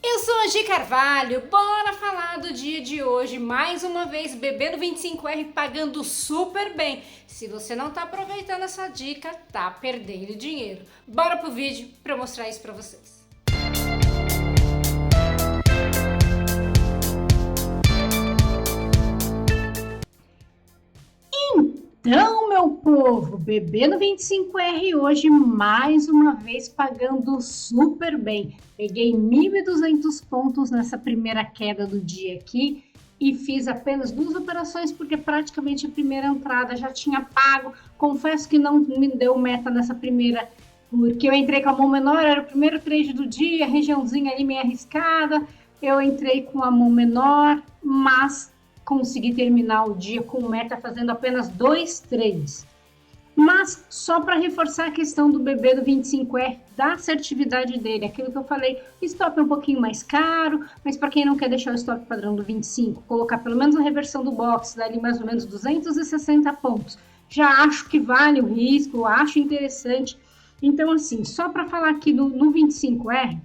Eu sou a Gi Carvalho, bora falar do dia de hoje, mais uma vez bebendo 25R pagando super bem. Se você não tá aproveitando essa dica, tá perdendo dinheiro. Bora pro vídeo pra eu mostrar isso pra vocês. Então, meu povo, bebendo 25R hoje, mais uma vez pagando super bem. Peguei 1.200 pontos nessa primeira queda do dia aqui e fiz apenas 2 operações porque praticamente a primeira entrada já tinha pago. Confesso que não me deu meta nessa primeira, porque eu entrei com a mão menor, era o primeiro trade do dia, regiãozinha ali meio arriscada. Eu entrei com a mão menor, mas consegui terminar o dia com meta fazendo apenas 2 trades. Mas só para reforçar a questão do bebê do 25R, da assertividade dele, aquilo que eu falei, stop é um pouquinho mais caro, mas para quem não quer deixar o stop padrão do 25, colocar pelo menos a reversão do box, dali mais ou menos 260 pontos, já acho que vale o risco, acho interessante. Então assim, só para falar aqui no 25R,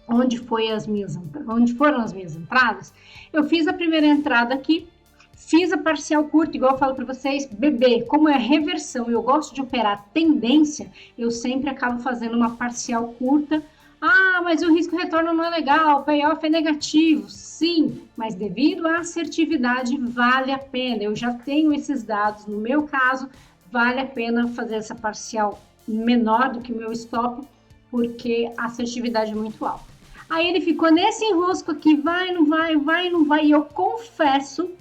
onde foram as minhas entradas, eu fiz a primeira entrada aqui, fiz a parcial curta, igual eu falo para vocês, bebê, como é reversão, eu gosto de operar tendência, eu sempre acabo fazendo uma parcial curta. Ah, mas o risco retorno não é legal, o payoff é negativo. Sim, mas devido à assertividade vale a pena, eu já tenho esses dados, no meu caso, vale a pena fazer essa parcial menor do que o meu stop, porque a assertividade é muito alta. Aí ele ficou nesse enrosco aqui, vai, não vai, vai, não vai. E eu confesso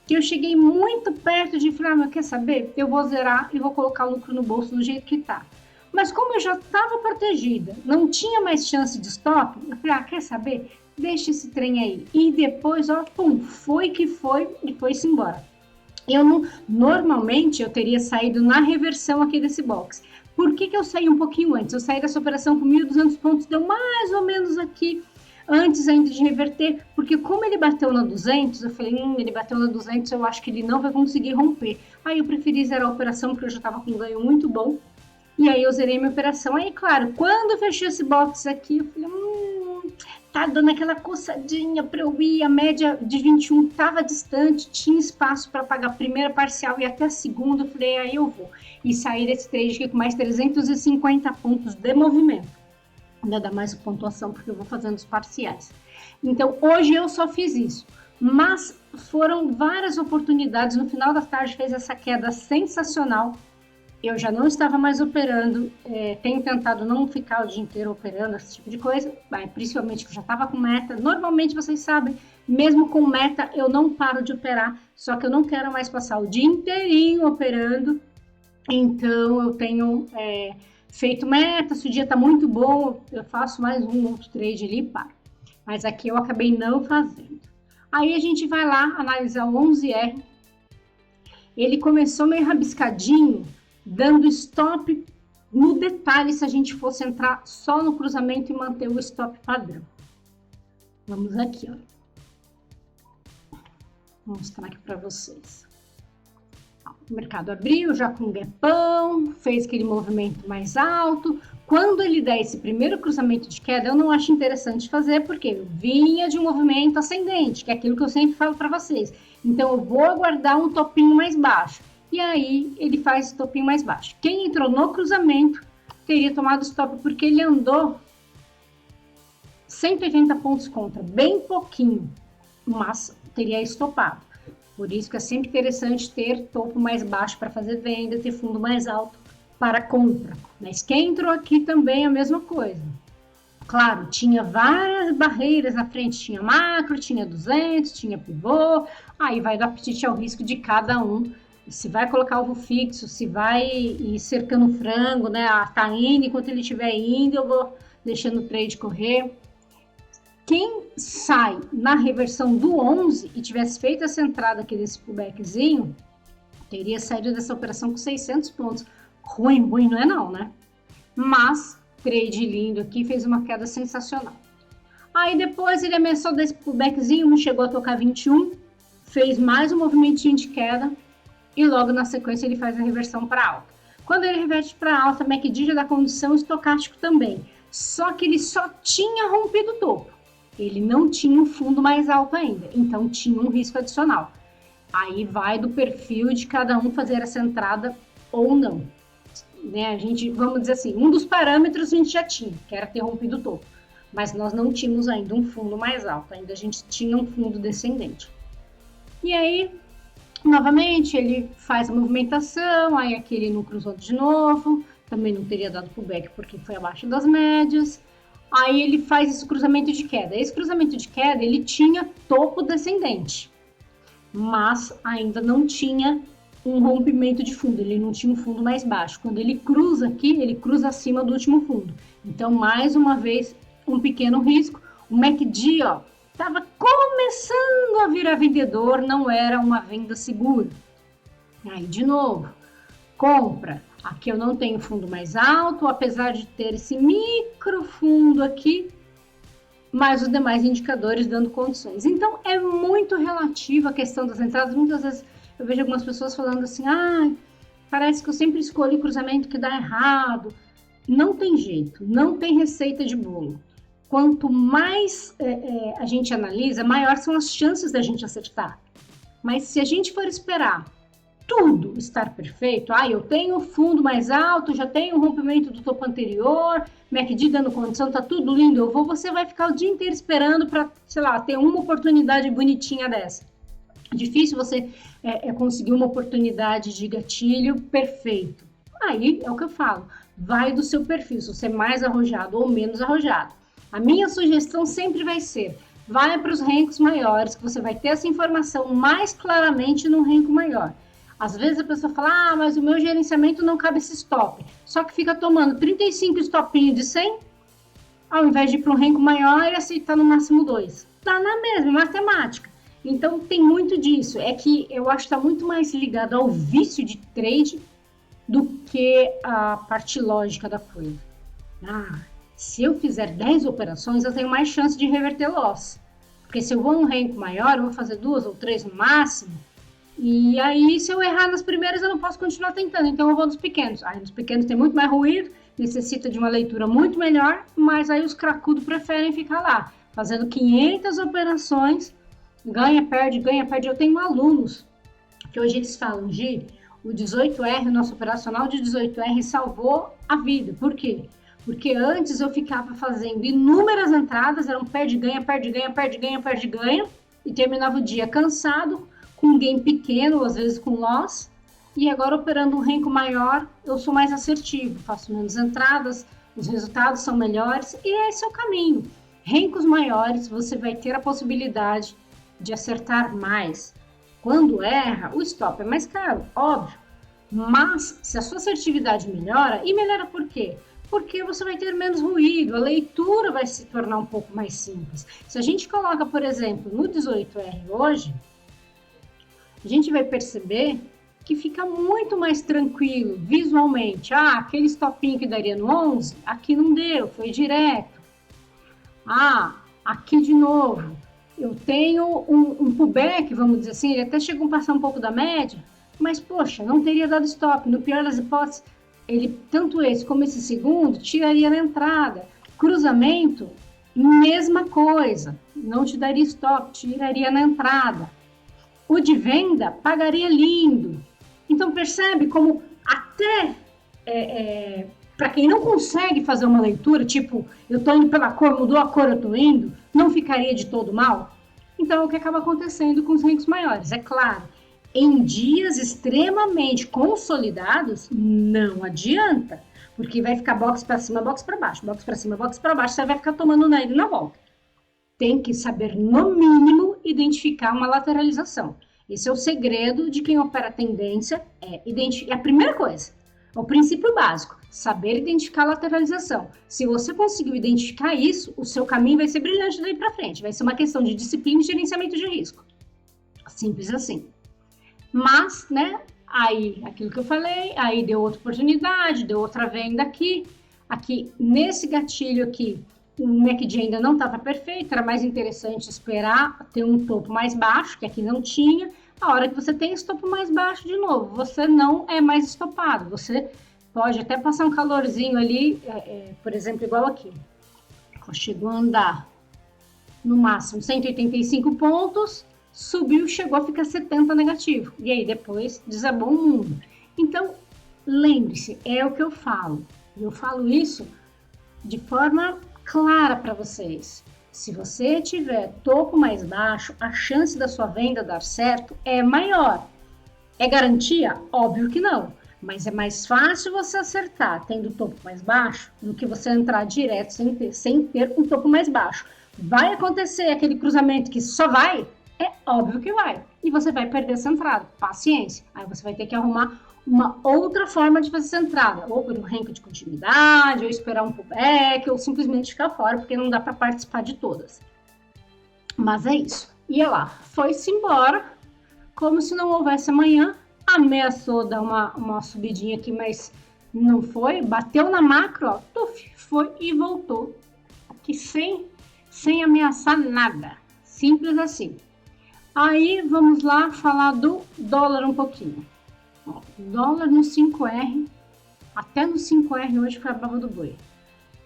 que eu cheguei muito perto de falar, mas quer saber? Eu vou zerar e vou colocar o lucro no bolso do jeito que tá. Mas como eu já estava protegida, não tinha mais chance de stop, eu falei, quer saber? Deixa esse trem aí. E depois, ó, pum, foi que foi e foi-se embora. Normalmente eu teria saído na reversão aqui desse box. Por que eu saí um pouquinho antes? Eu saí dessa operação com 1.200 pontos, deu mais ou menos aqui, antes ainda de reverter, porque como ele bateu na 200, eu falei, ele bateu na 200, eu acho que ele não vai conseguir romper. Aí eu preferi zerar a operação, porque eu já estava com um ganho muito bom, e aí eu zerei minha operação. Aí, claro, quando eu fechei esse box aqui, eu falei, tá dando aquela coçadinha para eu ir, a média de 21 estava distante, tinha espaço para pagar a primeira parcial e até a segunda, eu falei, aí eu vou. E sair desse trade aqui com mais 350 pontos de movimento. Ainda dá mais pontuação porque eu vou fazendo os parciais. Então, hoje eu só fiz isso. Mas foram várias oportunidades. No final da tarde fez essa queda sensacional. Eu já não estava mais operando. Tenho tentado não ficar o dia inteiro operando esse tipo de coisa. Principalmente que eu já estava com meta. Normalmente, vocês sabem, mesmo com meta, eu não paro de operar. Só que eu não quero mais passar o dia inteirinho operando. Então, eu tenho feito meta, se o dia está muito bom, eu faço mais um outro trade ali e paro. Mas aqui eu acabei não fazendo. Aí a gente vai lá analisar o 11R. Ele começou meio rabiscadinho, dando stop no detalhe se a gente fosse entrar só no cruzamento e manter o stop padrão. Vamos aqui, ó. Vou mostrar aqui para vocês. O mercado abriu já com um gapão, fez aquele movimento mais alto. Quando ele der esse primeiro cruzamento de queda, eu não acho interessante fazer, porque eu vinha de um movimento ascendente, que é aquilo que eu sempre falo para vocês. Então, eu vou aguardar um topinho mais baixo. E aí, ele faz esse topinho mais baixo. Quem entrou no cruzamento teria tomado stop, porque ele andou 180 pontos contra, bem pouquinho, mas teria estopado. Por isso que é sempre interessante ter topo mais baixo para fazer venda, ter fundo mais alto para compra. Mas quem entrou aqui também é a mesma coisa. Claro, tinha várias barreiras na frente, tinha macro, tinha 200, tinha pivô, aí vai do apetite ao risco de cada um. Se vai colocar ovo fixo, se vai ir cercando o frango, né? Tá indo, enquanto ele estiver indo, eu vou deixando o trade correr. Quem sai na reversão do 11 e tivesse feito essa entrada aqui desse pullbackzinho, teria saído dessa operação com 600 pontos. Ruim não é não, né? Mas, trade lindo aqui, fez uma queda sensacional. Aí depois ele ameaçou desse pullbackzinho, não chegou a tocar 21, fez mais um movimentinho de queda e logo na sequência ele faz a reversão para alta. Quando ele reverte para alta, MACD já dá condição estocástico também. Só que ele só tinha rompido o topo. Ele não tinha um fundo mais alto ainda, então tinha um risco adicional. Aí vai do perfil de cada um fazer essa entrada ou não. Né? A gente, vamos dizer assim, um dos parâmetros a gente já tinha, que era ter rompido o topo. Mas nós não tínhamos ainda um fundo mais alto, ainda a gente tinha um fundo descendente. E aí, novamente, ele faz a movimentação, aí aqui ele não cruzou de novo, também não teria dado pullback porque foi abaixo das médias. Aí ele faz esse cruzamento de queda. Esse cruzamento de queda, ele tinha topo descendente, mas ainda não tinha um rompimento de fundo, ele não tinha um fundo mais baixo. Quando ele cruza aqui, ele cruza acima do último fundo. Então, mais uma vez, um pequeno risco. O MACD, ó, estava começando a virar vendedor, não era uma venda segura. Aí, de novo, compra. Aqui eu não tenho fundo mais alto, apesar de ter esse micro fundo aqui, mas os demais indicadores dando condições. Então, é muito relativo a questão das entradas. Muitas vezes eu vejo algumas pessoas falando assim, parece que eu sempre escolho o cruzamento que dá errado. Não tem jeito, não tem receita de bolo. Quanto mais a gente analisa, maior são as chances da gente acertar. Mas se a gente for esperar tudo estar perfeito, eu tenho o fundo mais alto, já tenho o rompimento do topo anterior, MACD dando condição, tá tudo lindo, você vai ficar o dia inteiro esperando para, sei lá, ter uma oportunidade bonitinha dessa. Difícil você conseguir uma oportunidade de gatilho perfeito. Aí é o que eu falo, vai do seu perfil, se você é mais arrojado ou menos arrojado. A minha sugestão sempre vai ser, vai para os rankings maiores, que você vai ter essa informação mais claramente no ranking maior. Às vezes a pessoa fala, mas o meu gerenciamento não cabe esse stop. Só que fica tomando 35 stopinhos de 100, ao invés de ir para um ranking maior e aceitar no máximo 2. Tá na mesma matemática. Então tem muito disso. É que eu acho que está muito mais ligado ao vício de trade do que a parte lógica da coisa. Se eu fizer 10 operações, eu tenho mais chance de reverter loss. Porque se eu vou um ranking maior, eu vou fazer 2 ou 3 no máximo. E aí, se eu errar nas primeiras, eu não posso continuar tentando. Então, eu vou nos pequenos. Aí, nos pequenos tem muito mais ruído, necessita de uma leitura muito melhor, mas aí os cracudos preferem ficar lá, fazendo 500 operações, ganha, perde. Eu tenho alunos que hoje eles falam, Gi, o 18R, o nosso operacional de 18R salvou a vida. Por quê? Porque antes eu ficava fazendo inúmeras entradas, era um perde-ganha, e terminava o dia cansado, com um gain pequeno, às vezes com loss, e agora operando um ranking maior, eu sou mais assertivo, faço menos entradas, os resultados são melhores, e esse é o caminho. Rankings maiores, você vai ter a possibilidade de acertar mais. Quando erra, o stop é mais caro, óbvio, mas se a sua assertividade melhora, e melhora por quê? Porque você vai ter menos ruído, a leitura vai se tornar um pouco mais simples. Se a gente coloca, por exemplo, no 18R hoje, a gente vai perceber que fica muito mais tranquilo visualmente. Aquele stopinho que daria no 11, aqui não deu, foi direto. Aqui de novo, eu tenho um pullback, vamos dizer assim, ele até chegou a passar um pouco da média, mas, poxa, não teria dado stop. No pior das hipóteses, ele, tanto esse como esse segundo, tiraria na entrada. Cruzamento, mesma coisa, não te daria stop, tiraria na entrada. O de venda pagaria lindo. Então percebe como até para quem não consegue fazer uma leitura, tipo, eu estou indo pela cor, mudou a cor, eu estou indo, não ficaria de todo mal? Então é o que acaba acontecendo com os rankings maiores. É claro, em dias extremamente consolidados, não adianta, porque vai ficar box para cima, box para baixo, box para cima, box para baixo, você vai ficar tomando na ida e na volta. Tem que saber, no mínimo, identificar uma lateralização. Esse é o segredo de quem opera tendência, identificar. É a primeira coisa, é o princípio básico, saber identificar a lateralização. Se você conseguiu identificar isso, o seu caminho vai ser brilhante daí para frente. Vai ser uma questão de disciplina e gerenciamento de risco. Simples assim. Mas, aí, aquilo que eu falei, aí deu outra oportunidade, deu outra venda aqui. Aqui, nesse gatilho aqui, o MACD ainda não estava perfeito, era mais interessante esperar ter um topo mais baixo, que aqui não tinha. A hora que você tem esse topo mais baixo de novo, você não é mais estopado, você pode até passar um calorzinho ali, por exemplo, igual aqui. Chegou a andar no máximo 185 pontos, subiu, chegou a ficar 70 negativo. E aí depois desabou o mundo. Então, lembre-se, é o que eu falo. E eu falo isso de forma clara para vocês. Se você tiver topo mais baixo, a chance da sua venda dar certo é maior. É garantia? Óbvio que não. Mas é mais fácil você acertar tendo topo mais baixo do que você entrar direto sem ter um topo mais baixo. Vai acontecer aquele cruzamento que só vai? É óbvio que vai. E você vai perder essa entrada. Paciência. Aí você vai ter que arrumar uma outra forma de fazer essa entrada. Ou por um ranking de continuidade, ou esperar um pullback, ou simplesmente ficar fora, porque não dá para participar de todas. Mas é isso. Ia lá. Foi-se embora, como se não houvesse amanhã. Ameaçou dar uma subidinha aqui, mas não foi. Bateu na macro, ó, tuf, foi e voltou. Aqui sem ameaçar nada. Simples assim. Aí, vamos lá falar do dólar um pouquinho. Ó, dólar no 5R, até no 5R hoje foi a baba do boi.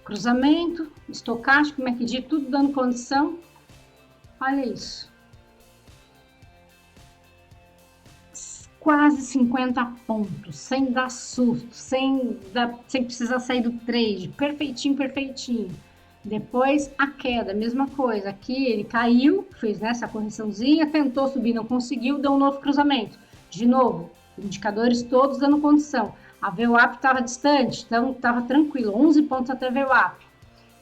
Cruzamento, estocástico, MACD, tudo dando condição. Olha isso. Quase 50 pontos, sem dar susto, sem precisar sair do trade. Perfeitinho, perfeitinho. Depois a queda, mesma coisa. Aqui ele caiu, fez essa correçãozinha, tentou subir, não conseguiu, deu um novo cruzamento. De novo, indicadores todos dando condição. A VWAP estava distante, então estava tranquilo, 11 pontos até a VWAP.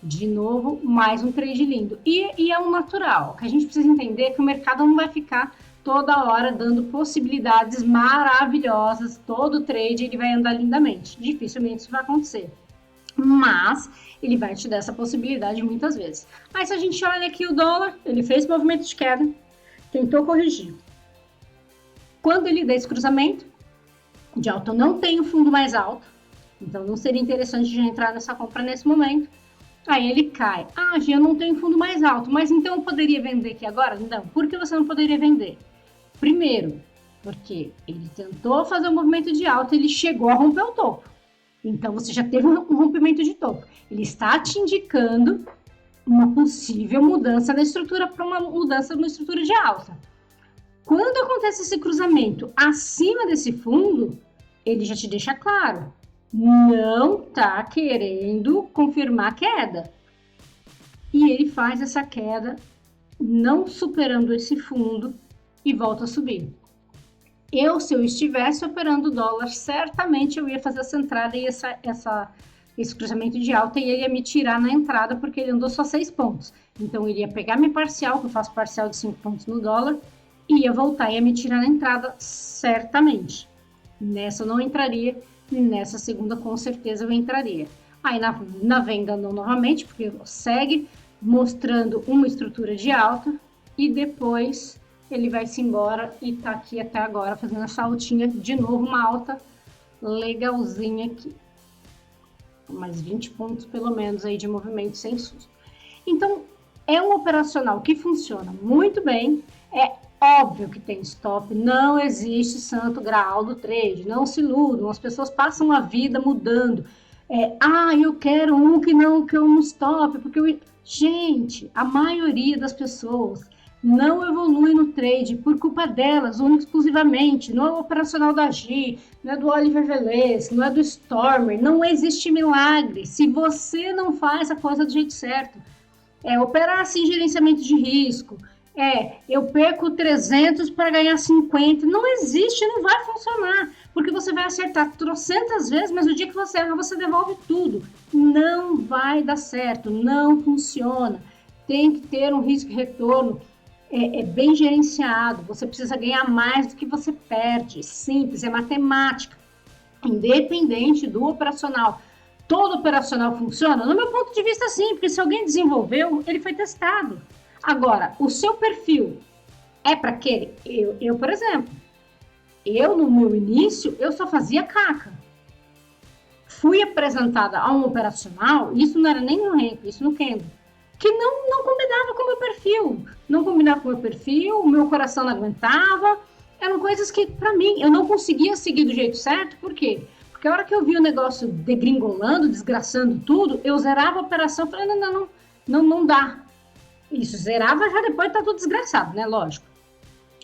De novo, mais um trade lindo. E é um natural. O que a gente precisa entender é que o mercado não vai ficar toda hora dando possibilidades maravilhosas. Todo trade ele vai andar lindamente. Dificilmente isso vai acontecer. Mas ele vai te dar essa possibilidade muitas vezes. Aí se a gente olha aqui o dólar, ele fez movimento de queda, tentou corrigir. Quando ele dá esse cruzamento de alta, não tem o fundo mais alto, então não seria interessante de entrar nessa compra nesse momento. Aí ele cai. Ah, Gia, eu não tenho fundo mais alto, mas então eu poderia vender aqui agora? Não. Por que você não poderia vender? Primeiro, porque ele tentou fazer um movimento de alta e ele chegou a romper o topo. Então, você já teve um rompimento de topo. Ele está te indicando uma possível mudança na estrutura para uma mudança na estrutura de alta. Quando acontece esse cruzamento acima desse fundo, ele já te deixa claro. Não está querendo confirmar a queda. E ele faz essa queda não superando esse fundo e volta a subir. Se eu estivesse operando o dólar, certamente eu ia fazer essa entrada e esse cruzamento de alta e ele ia me tirar na entrada porque ele andou só 6 pontos. Então, ele ia pegar minha parcial, que eu faço parcial de 5 pontos no dólar, e ia voltar e ia me tirar na entrada, certamente. Nessa eu não entraria, e nessa segunda com certeza eu entraria. Aí na venda não novamente, porque segue mostrando uma estrutura de alta e depois ele vai se embora e tá aqui até agora fazendo essa altinha, de novo uma alta legalzinha aqui. Mais 20 pontos pelo menos aí de movimento sem susto. Então, é um operacional que funciona muito bem, é óbvio que tem stop, não existe santo graal do trade, não se iludam, as pessoas passam a vida mudando. Eu quero um que eu não stop, porque gente, a maioria das pessoas não evolui no trade por culpa delas, única exclusivamente. Não é o operacional da Gi, não é do Oliver Velez, não é do Stormer. Não existe milagre se você não faz a coisa do jeito certo. Operar sem gerenciamento de risco. Eu perco 300 para ganhar 50. Não existe, não vai funcionar. Porque você vai acertar trocentas vezes, mas no dia que você erra, você devolve tudo. Não vai dar certo, não funciona. Tem que ter um risco e retorno bem gerenciado, você precisa ganhar mais do que você perde, simples, é matemática, independente do operacional. Todo operacional funciona? No meu ponto de vista, sim, porque se alguém desenvolveu, ele foi testado. Agora, o seu perfil é para aquele? Eu, por exemplo, no meu início, eu só fazia caca. Fui apresentada a um operacional, isso não era nem no Henry, isso no Kendo, que não combinava com o meu perfil. Não combinava com o meu perfil, o meu coração não aguentava. Eram coisas que, para mim, eu não conseguia seguir do jeito certo. Por quê? Porque a hora que eu vi o negócio degringolando, desgraçando tudo, eu zerava a operação e falei, não dá. Isso zerava já depois, tá tudo desgraçado, né? Lógico.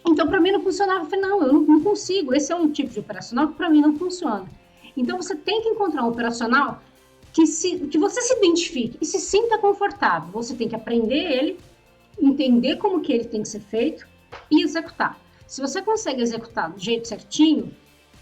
Então, para mim não funcionava. Eu falei, não, eu não consigo. Esse é um tipo de operacional que para mim não funciona. Então, você tem que encontrar um operacional que você se identifique e se sinta confortável. Você tem que aprender ele, entender como que ele tem que ser feito e executar. Se você consegue executar do jeito certinho,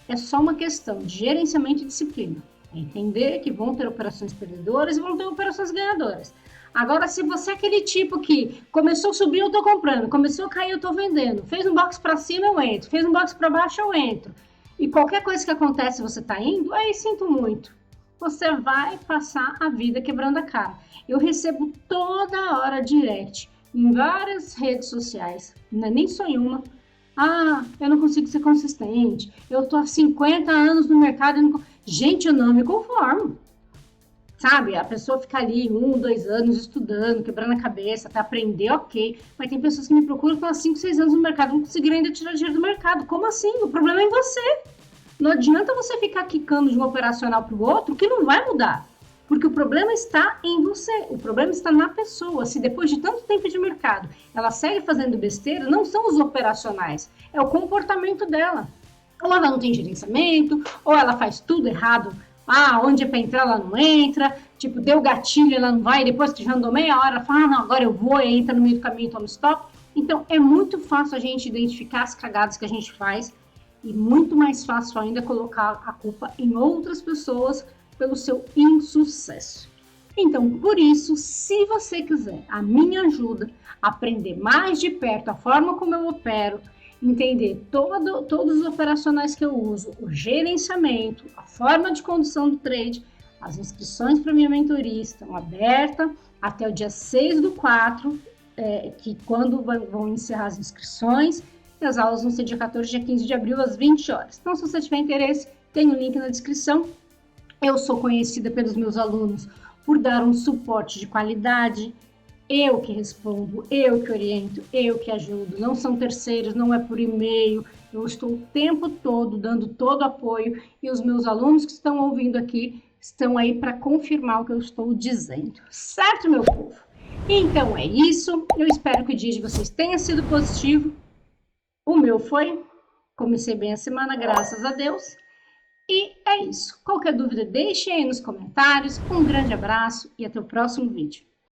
é só uma questão de gerenciamento e disciplina. É entender que vão ter operações perdedoras e vão ter operações ganhadoras. Agora, se você é aquele tipo que começou a subir, eu tô comprando, começou a cair, eu tô vendendo, fez um box para cima, eu entro, fez um box para baixo, eu entro, e qualquer coisa que acontece, você tá indo, aí sinto muito. Você vai passar a vida quebrando a cara. Eu recebo toda hora direct em várias redes sociais, não é nem só em uma. Ah, eu não consigo ser consistente. Eu tô há 50 anos no mercado. Gente, eu não me conformo. Sabe, a pessoa fica ali 1, 2 anos estudando, quebrando a cabeça, até aprender, ok. Mas tem pessoas que me procuram que estão há 5, 6 anos no mercado, não conseguiram ainda tirar dinheiro do mercado. Como assim? O problema é em você. Não adianta você ficar quicando de um operacional para o outro, que não vai mudar. Porque o problema está em você, o problema está na pessoa. Se depois de tanto tempo de mercado ela segue fazendo besteira, não são os operacionais, é o comportamento dela. Ou ela não tem gerenciamento, ou ela faz tudo errado. Ah, onde é para entrar, ela não entra. Tipo, deu gatilho, ela não vai. Depois que já andou meia hora, ela fala, ah, não, agora eu vou, e entra no meio do caminho e toma stop. Então, é muito fácil a gente identificar as cagadas que a gente faz e muito mais fácil ainda colocar a culpa em outras pessoas pelo seu insucesso. Então, por isso, se você quiser a minha ajuda, aprender mais de perto a forma como eu opero, entender todos os operacionais que eu uso, o gerenciamento, a forma de condução do trade, as inscrições para minha mentoria estão abertas até o dia 6/4, que quando vão encerrar as inscrições, e as aulas vão ser dia 14 e dia 15 de abril, às 20 horas. Então, se você tiver interesse, tem o link na descrição. Eu sou conhecida pelos meus alunos por dar um suporte de qualidade, eu que respondo, eu que oriento, eu que ajudo, não são terceiros, não é por e-mail, eu estou o tempo todo dando todo o apoio e os meus alunos que estão ouvindo aqui estão aí para confirmar o que eu estou dizendo, certo, meu povo? Então é isso, eu espero que o dia de vocês tenha sido positivo, o meu foi, comecei bem a semana, graças a Deus, e é isso. Qualquer dúvida, deixe aí nos comentários, um grande abraço e até o próximo vídeo.